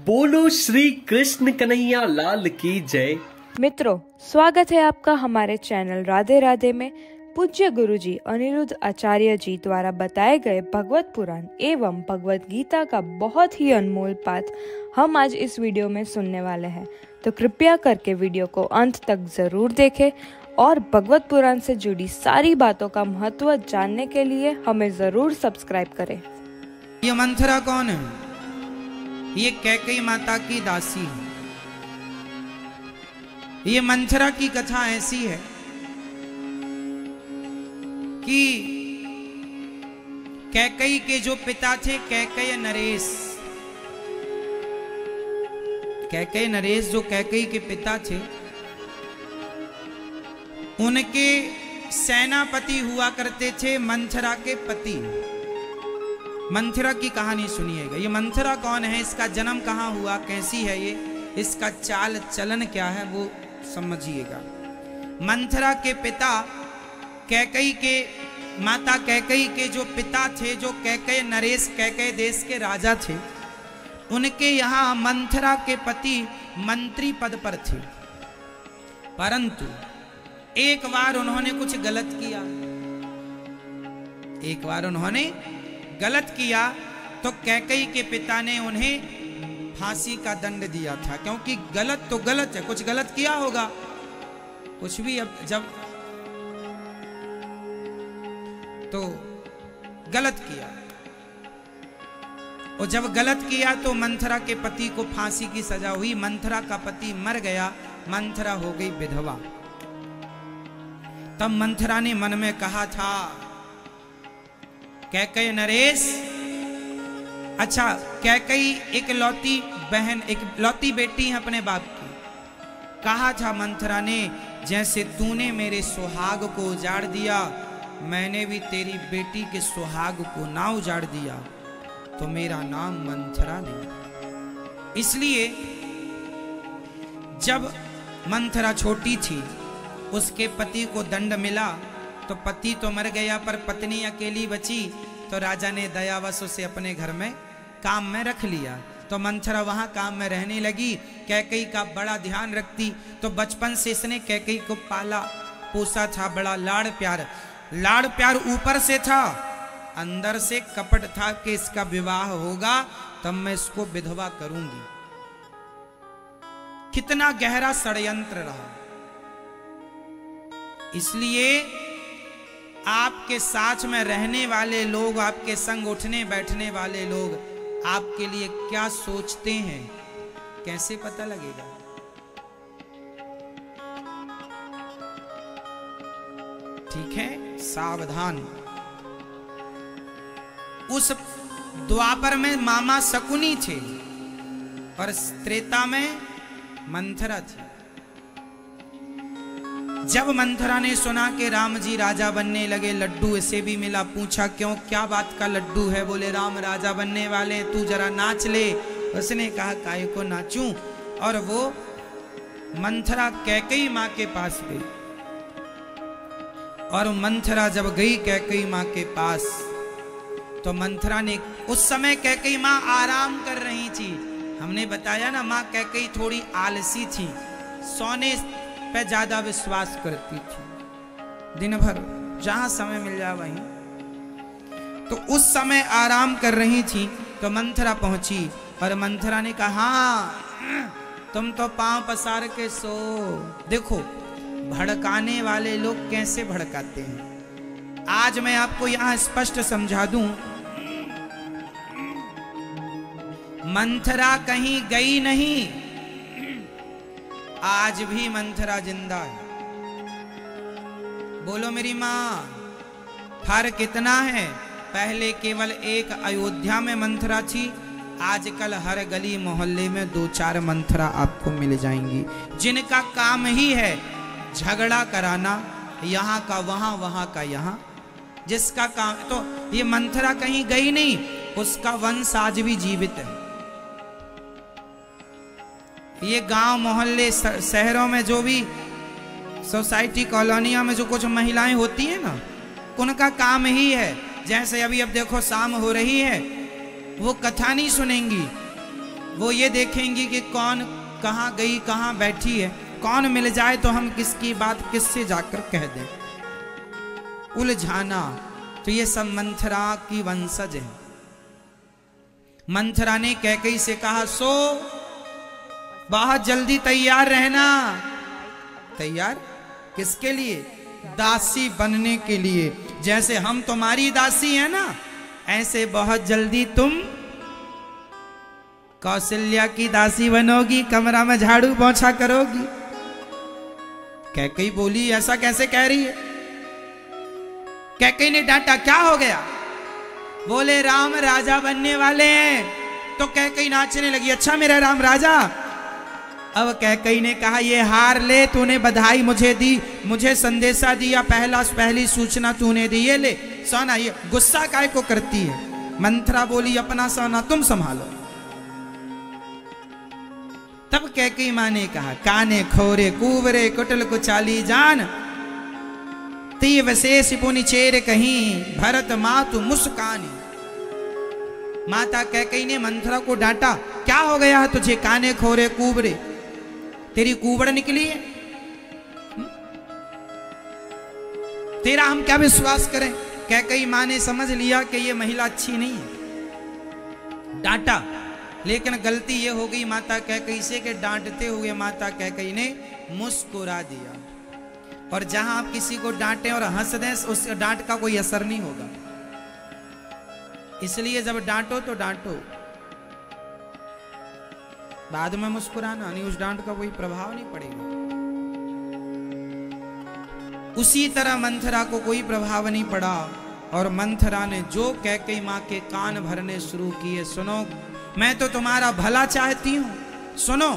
बोलो श्री कृष्ण कन्हैया लाल की जय। मित्रों, स्वागत है आपका हमारे चैनल राधे राधे में। पूज्य गुरुजी अनिरुद्ध आचार्य जी द्वारा बताए गए भगवत पुराण एवं भगवत गीता का बहुत ही अनमोल पाठ हम आज इस वीडियो में सुनने वाले हैं, तो कृपया करके वीडियो को अंत तक जरूर देखें और भगवत पुराण से जुड़ी सारी बातों का महत्व जानने के लिए हमें जरूर सब्सक्राइब करें। ये मंथरा कौन है? ये कैकेयी माता की दासी है। ये मंथरा की कथा ऐसी है कि कैकेयी के जो पिता थे कैकेय नरेश, कैकेय नरेश जो कैकेयी के पिता थे, उनके सेनापति हुआ करते थे मंथरा के पति। मंथरा की कहानी सुनिएगा। ये मंथरा कौन है, इसका जन्म कहाँ हुआ, कैसी है ये, इसका चाल चलन क्या है, वो समझिएगा। मंथरा के पिता कैकेयी के, माता कैकेयी के जो पिता थे, जो कैकेय नरेश कैकेय देश के राजा थे, उनके यहाँ मंथरा के पति मंत्री पद पर थे। परंतु एक बार उन्होंने कुछ गलत किया, एक बार उन्होंने गलत किया तो कैकेयी के पिता ने उन्हें फांसी का दंड दिया था। क्योंकि गलत तो गलत है, कुछ गलत किया होगा, कुछ भी। अब जब तो गलत किया, और जब गलत किया तो मंथरा के पति को फांसी की सजा हुई। मंथरा का पति मर गया, मंथरा हो गई विधवा। तब मंथरा ने मन में कहा था, कैकेयी नरेश, अच्छा कैकेयी एक लौती बहन, एक लौती बेटी है अपने बाप की। कहा था मंथरा ने, जैसे तूने मेरे सुहाग को उजाड़ दिया, मैंने भी तेरी बेटी के सुहाग को ना उजाड़ दिया तो मेरा नाम मंथरा नहीं। इसलिए जब मंथरा छोटी थी, उसके पति को दंड मिला तो पति तो मर गया पर पत्नी अकेली बची, तो राजा ने दयावश उसे अपने घर में काम में रख लिया। तो मंथरा वहां काम में रहने लगी, कैकेयी का बड़ा ध्यान रखती। तो बचपन से इसने कैकेयी को पाला पोसा था, बड़ा लाड़ प्यार ऊपर से था, अंदर से कपट था कि इसका विवाह होगा तब मैं इसको विधवा करूंगी। कितना गहरा षड्यंत्र रहा। इसलिए आपके साथ में रहने वाले लोग, आपके संग उठने बैठने वाले लोग आपके लिए क्या सोचते हैं, कैसे पता लगेगा? ठीक है, सावधान। उस द्वापर में मामा शकुनी थे और त्रेता में मंथरा थी। जब मंथरा ने सुना कि राम जी राजा बनने लगे, लड्डू इसे भी मिला, पूछा क्यों, क्या बात का लड्डू है? बोले राम राजा बनने वाले, तू जरा नाच ले। उसने कहा काहे को नाचूं? और वो मंथरा कैकेयी माँ के पास गई। और मंथरा जब गई कैकेयी माँ के पास तो मंथरा ने, उस समय कैकेयी माँ आराम कर रही थी। हमने बताया ना, माँ कैकेयी थोड़ी आलसी थी, सोने पे ज्यादा विश्वास करती थी, दिन भर जहां समय मिल जाए वहीं। तो उस समय आराम कर रही थी तो मंथरा पहुंची और मंथरा ने कहा, हाँ तुम तो पांव पसार के सो। देखो भड़काने वाले लोग कैसे भड़काते हैं, आज मैं आपको यहां स्पष्ट समझा दूं। मंथरा कहीं गई नहीं, आज भी मंथरा जिंदा है। बोलो मेरी माँ, फर्क कितना है? पहले केवल एक अयोध्या में मंथरा थी, आजकल हर गली मोहल्ले में 2-4 मंथरा आपको मिल जाएंगी, जिनका काम ही है झगड़ा कराना, यहाँ का वहां, वहां का यहाँ, जिसका काम। तो ये मंथरा कहीं गई नहीं, उसका वंश आज भी जीवित है। ये गांव मोहल्ले शहरों में जो भी सोसाइटी कॉलोनिया में जो कुछ महिलाएं होती हैं ना, उनका काम ही है। जैसे अभी अब देखो शाम हो रही है, वो कथा नहीं सुनेंगी, वो ये देखेंगी कि कौन कहाँ गई, कहाँ बैठी है, कौन मिल जाए तो हम किसकी बात किससे जाकर कह दें। उलझाना, तो ये सब मंथरा की वंशज है। मंथरा ने कैकेयी से कहा, सो बहुत जल्दी तैयार रहना। तैयार किसके लिए? दासी बनने के लिए। जैसे हम तुम्हारी दासी है ना, ऐसे बहुत जल्दी तुम कौशल्या की दासी बनोगी, कमरा में झाड़ू पोंछा करोगी। कैकेयी बोली, ऐसा कैसे कह रही है? कैकेयी ने डांटा, क्या हो गया? बोले, राम राजा बनने वाले हैं। तो कैकेयी नाचने लगी, अच्छा मेरा राम राजा। अब कैकेयी ने कहा, ये हार ले, तूने बधाई मुझे दी, मुझे संदेशा दिया, पहली सूचना तूने दी, ये ले सोना। ये गुस्सा काय को करती है? मंथरा बोली, अपना सोना तुम संभालो। तब कैकेयी माँ ने कहा, काने खोरे कुवरे कुटल कुचाली जान, ती विशेष पुनि चेर कहीं, भरत मातु मुस्कानी। माता कैकेयी ने मंथरा को डांटा, क्या हो गया है तुझे? काने खोरे कुवरे, तेरी कुबड़ निकली है? तेरा हम क्या विश्वास करें? कैकेयी माँ ने समझ लिया कि ये महिला अच्छी नहीं है, डांटा। लेकिन गलती ये हो गई माता कैकेयी से कि डांटते हुए माता कैकेयी ने मुस्कुरा दिया। और जहां आप किसी को डांटें और हंस दें, उस डांट का कोई असर नहीं होगा। इसलिए जब डांटो तो डांटो, बाद में मुस्कुराना नहीं, उस डांट का कोई प्रभाव नहीं पड़ेगा। उसी तरह मंथरा को कोई प्रभाव नहीं पड़ा और मंथरा ने जो कैकेयी माँ के कान भरने शुरू किए, सुनो मैं तो तुम्हारा भला चाहती हूं, सुनो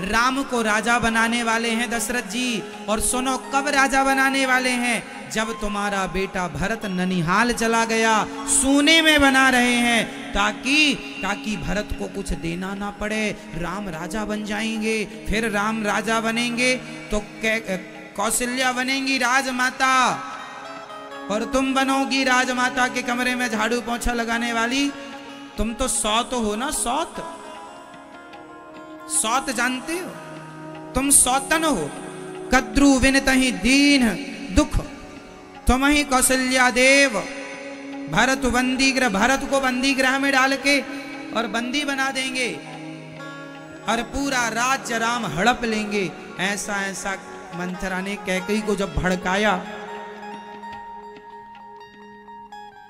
राम को राजा बनाने वाले हैं दशरथ जी, और सुनो कब राजा बनाने वाले हैं? जब तुम्हारा बेटा भरत ननिहाल चला गया, सोने में बना रहे हैं, ताकि भरत को कुछ देना ना पड़े, राम राजा बन जाएंगे। फिर राम राजा बनेंगे तो कौशल्या बनेंगी राजमाता, और तुम बनोगी राजमाता के कमरे में झाड़ू पोंछा लगाने वाली। तुम तो सौत हो ना, सौत, सौत जानते हो? तुम सौतन हो। कद्रु विनतहि दीन दुख, तुम ही कौशल्या देव। भरत बंदी गृह, भरत को बंदी गृह में डाल के और बंदी बना देंगे और पूरा राज्य राम हड़प लेंगे। ऐसा ऐसा मंथरा ने कैकेयी को जब भड़काया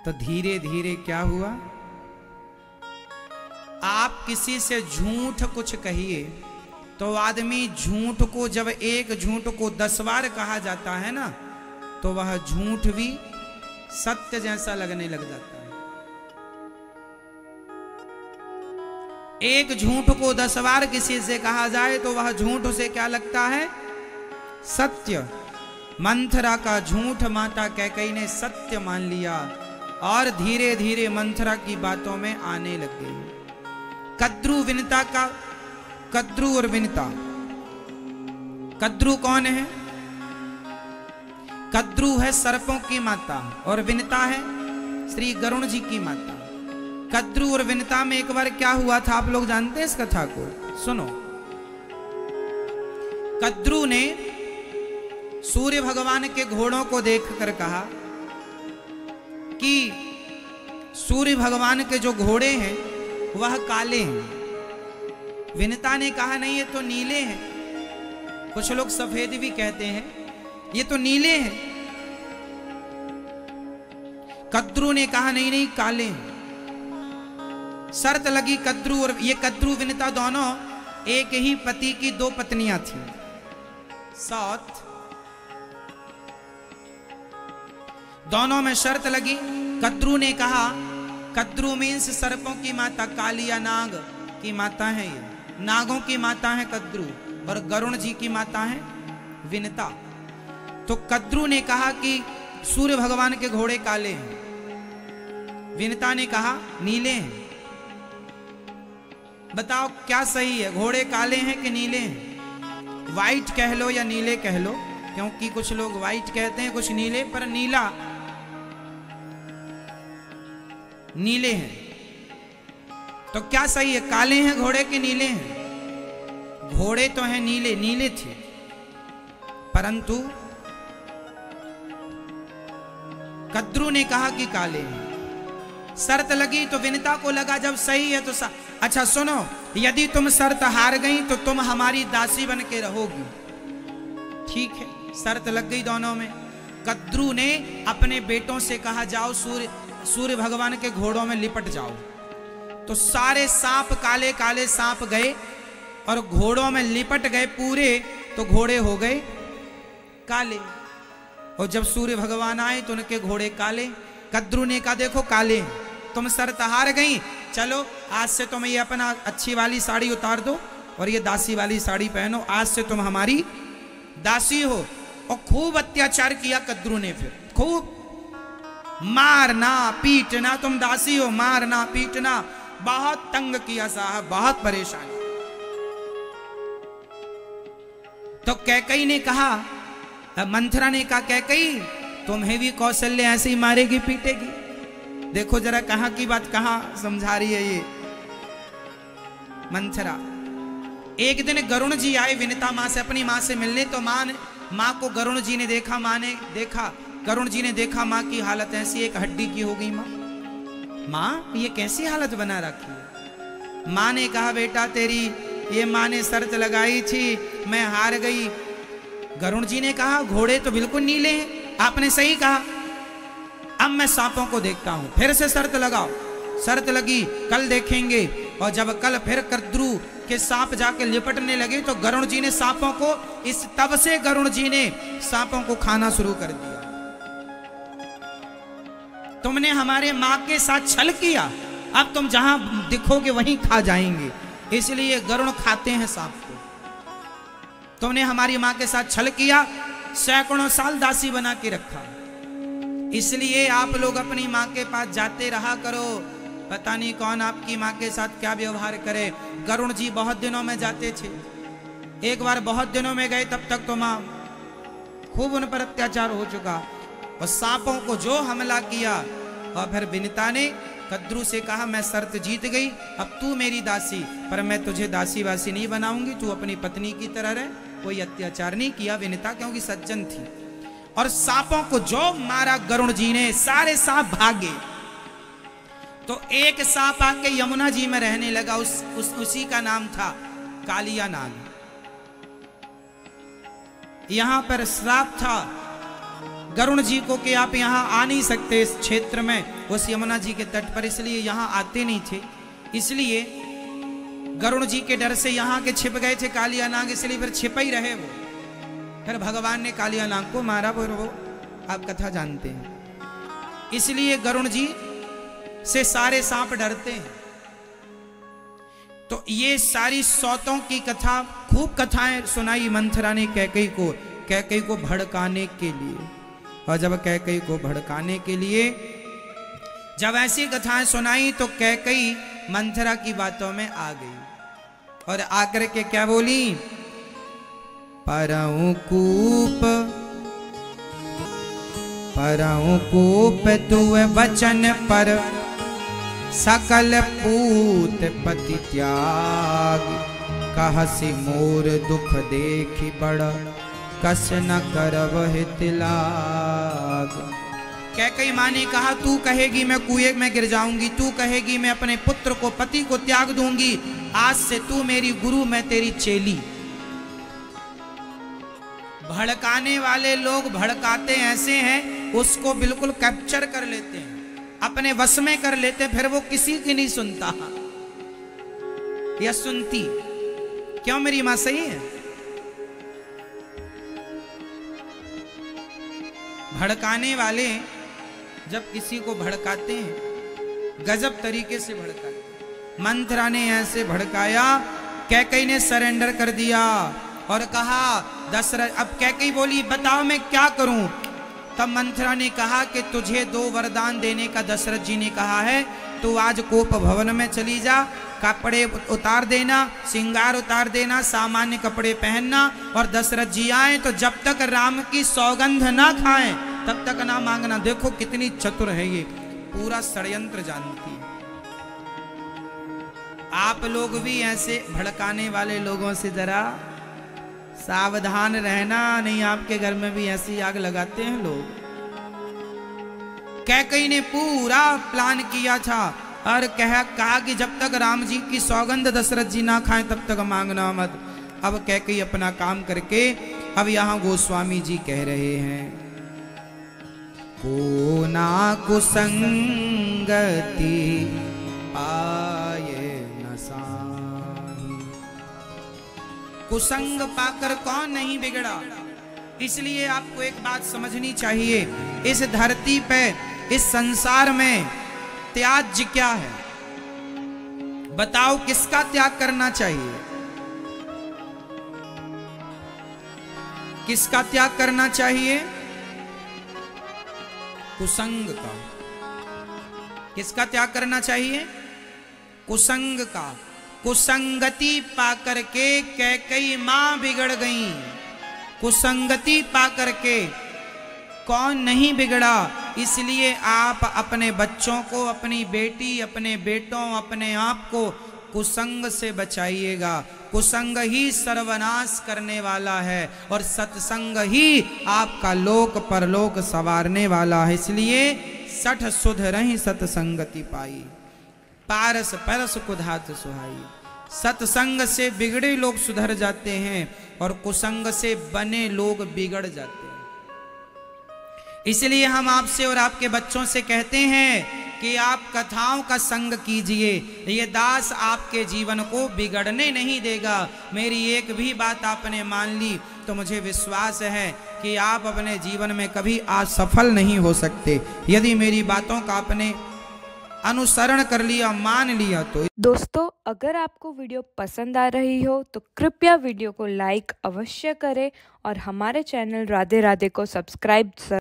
तो धीरे धीरे क्या हुआ? आप किसी से झूठ कुछ कहिए तो आदमी झूठ को, जब एक झूठ को 10 बार कहा जाता है ना, तो वह झूठ भी सत्य जैसा लगने लग जाता है। एक झूठ को 10 बार किसी से कहा जाए तो वह झूठ उसे क्या लगता है? सत्य। मंथरा का झूठ माता कैकेयी ने सत्य मान लिया और धीरे धीरे मंथरा की बातों में आने लग गई। कद्रु विनता का, कद्रु और विनता, कद्रु कौन है? कद्रु है सर्पों की माता और विनता है श्री गरुण जी की माता। कद्रु और विनता में एक बार क्या हुआ था, आप लोग जानते हैं इस कथा को? सुनो। कद्रु ने सूर्य भगवान के घोड़ों को देखकर कहा कि सूर्य भगवान के जो घोड़े हैं वह काले हैं। विनता ने कहा, नहीं ये तो नीले हैं। कुछ लोग सफेद भी कहते हैं, ये तो नीले हैं। कद्रु ने कहा, नहीं नहीं काले हैं। शर्त लगी कद्रु और ये कद्रु विनता दोनों एक ही पति की 2 पत्नियां थीं। सौत दोनों में शर्त लगी। कद्रु ने कहा, कद्रु मीन्स सर्पों की माता, कालिया नाग की माता है, ये नागों की माता है कद्रु, और गरुण जी की माता है विनता। तो कद्रु ने कहा कि सूर्य भगवान के घोड़े काले हैं। विनता ने कहा नीले हैं। बताओ क्या सही है, घोड़े काले हैं कि नीले हैं? वाइट कह लो या नीले कह लो, क्योंकि कुछ लोग वाइट कहते हैं, कुछ नीले, पर नीला नीले हैं। तो क्या सही है, काले हैं घोड़े के नीले हैं? घोड़े तो हैं नीले, नीले थे, परंतु कद्रू ने कहा कि काले हैं। शर्त लगी तो विनिता को लगा जब सही है तो अच्छा सुनो, यदि तुम शर्त हार गई तो तुम हमारी दासी बन के रहोगी। ठीक है, शर्त लग गई दोनों में। कद्रू ने अपने बेटों से कहा जाओ सूर्य भगवान के घोड़ों में लिपट जाओ। तो सारे सांप, काले काले सांप गए और घोड़ों में लिपट गए पूरे, तो घोड़े हो गए काले। और जब सूर्य भगवान आए तो उनके घोड़े काले। कद्रू ने कहा देखो काले, तुम शर्त हार गई, चलो आज से तुम ये अपना अच्छी वाली साड़ी उतार दो और ये दासी वाली साड़ी पहनो, आज से तुम हमारी दासी हो। और खूब अत्याचार किया कद्रू ने, फिर खूब मारना पीटना, तुम दासी हो, मारना पीटना, बहुत तंग किया साहब, बहुत परेशानी। तो कैकई ने कहा, मंथरा ने कहा कैकई तुम्हें भी कौशल्य ऐसे ही मारेगी पीटेगी। देखो जरा कहां की बात कहां समझा रही है ये मंथरा। एक दिन गरुण जी आए विनिता मां से, अपनी मां से मिलने। तो मां को गरुण जी ने देखा, मां ने देखा, गरुण जी ने देखा मां की हालत ऐसी, एक हड्डी की हो गई। मां ये कैसी हालत बना रखी है? मां ने कहा बेटा तेरी ये मां ने शर्त लगाई थी, मैं हार गई। गरुण जी ने कहा घोड़े तो बिल्कुल नीले हैं, आपने सही कहा, अब मैं सांपों को देखता हूं, फिर से शर्त लगाओ। शर्त लगी, कल देखेंगे। और जब कल फिर कद्रू के सांप जाके लिपटने लगे तो गरुण जी ने सांपों को, तब से गरुण जी ने सांपों को खाना शुरू कर दिया। तुमने हमारे मां के साथ छल किया, अब तुम जहां दिखोगे वहीं खा जाएंगे, इसलिए गरुण खाते हैं सांप को। तुमने हमारी मां के साथ छल किया, सैकड़ों साल दासी बना के रखा, इसलिए आप लोग अपनी मां के पास जाते रहा करो, पता नहीं कौन आपकी मां के साथ क्या व्यवहार करे। गरुण जी बहुत दिनों में जाते थे, एक बार बहुत दिनों में गए, तब तक तो मां खूब उन पर अत्याचार हो चुका और सांपों को जो हमला किया। और फिर विनिता ने कद्रू से कहा मैं शर्त जीत गई, अब तू मेरी दासी, पर मैं तुझे दासी वासी नहीं बनाऊंगी, तू अपनी पत्नी की तरह रह। कोई अत्याचार नहीं किया विनिता, क्योंकि सज्जन थी। और सांपों को जो मारा गरुण जी ने, सारे सांप भागे। तो एक सांप आके यमुना जी में रहने लगा, उसी का नाम था कालिया नाग। यहां पर श्राप था गरुण जी को कि आप यहां आ नहीं सकते इस क्षेत्र में, उस यमुना जी के तट पर, इसलिए यहां आते नहीं थे। इसलिए गरुण जी के डर से यहां के छिप गए थे कालिया नाग, इसलिए फिर छिप ही रहे वो। फिर भगवान ने कालिया नाग को मारा, वो आप कथा जानते हैं। इसलिए गरुण जी से सारे सांप डरते हैं। तो ये सारी सौतों की कथा, खूब कथाएं सुनाई मंथरा ने कैकई को भड़काने के लिए। और जब कैकई को भड़काने के लिए जब ऐसी कथाएं सुनाई तो कैकई मंथरा की बातों में आ गई और आकर के क्या बोली, परऊ कूप तुए वचन पर सकल पूत पति त्याग, कहसी मोर दुख देखी बड़ कस न करब हितलाग। कैकई माँ ने कहा तू कहेगी मैं कुएं में गिर जाऊंगी, तू कहेगी मैं अपने पुत्र को, पति को त्याग दूंगी, आज से तू मेरी गुरु, मैं तेरी चेली। भड़काने वाले लोग भड़काते ऐसे हैं, उसको बिल्कुल कैप्चर कर लेते हैं, अपने वश में कर लेते हैं, फिर वो किसी की नहीं सुनता या सुनती। क्यों मेरी मां सही है? भड़काने वाले जब किसी को भड़काते हैं, गजब तरीके से भड़काते हैं। मंथरा ने ऐसे भड़काया, कैकई ने सरेंडर कर दिया और कहा दशरथ, अब कैकई बोली बताओ मैं क्या करूं? तब मंथरा ने कहा कि तुझे 2 वरदान देने का दशरथ जी ने कहा है, तू आज कोप भवन में चली जा, कपड़े उतार देना, श्रृंगार उतार देना, सामान्य कपड़े पहनना, और दशरथ जी आए तो जब तक राम की सौगंध ना खाएं तब तक ना मांगना। देखो कितनी चतुर है ये, पूरा षड्यंत्र जानती है। आप लोग भी ऐसे भड़काने वाले लोगों से जरा सावधान रहना, नहीं आपके घर में भी ऐसी आग लगाते हैं लोग। कैकेयी ने पूरा प्लान किया था और कहा कि जब तक राम जी की सौगंध दशरथ जी ना खाएं तब तक मांगना मत। अब कैकेयी अपना काम करके अब यहां गोस्वामी जी कह रहे हैं, को ना कुसंगति पाए न साही। कुसंग पाकर कौन नहीं बिगड़ा। इसलिए आपको एक बात समझनी चाहिए, इस धरती पे, इस संसार में त्याज्य क्या है? बताओ किसका त्याग करना चाहिए? किसका त्याग करना चाहिए? कुसंग का। किसका त्याग करना चाहिए? कुसंग का। कुसंगति पाकर के कैकेयी मां बिगड़ गई। कुसंगति पाकर के कौन नहीं बिगड़ा। इसलिए आप अपने बच्चों को, अपनी बेटी, अपने बेटों, अपने आप को कुसंग से बचाइएगा। कुसंग ही सर्वनाश करने वाला है और सत्संग ही आपका लोक परलोक संवारने वाला है। इसलिए सठ सुध रही सत्संगति पाई, पारस परस कुधात सुहाई। सत्संग से बिगड़े लोग सुधर जाते हैं और कुसंग से बने लोग बिगड़ जाते हैं। इसलिए हम आपसे और आपके बच्चों से कहते हैं कि आप कथाओं का संग कीजिए। ये दास आपके जीवन को बिगड़ने नहीं देगा। मेरी एक भी बात आपने मान ली तो मुझे विश्वास है कि आप अपने जीवन में कभी असफल नहीं हो सकते, यदि मेरी बातों का आपने अनुसरण कर लिया, मान लिया तो। दोस्तों, अगर आपको वीडियो पसंद आ रही हो तो कृपया वीडियो को लाइक अवश्य करें और हमारे चैनल राधे राधे को सब्सक्राइब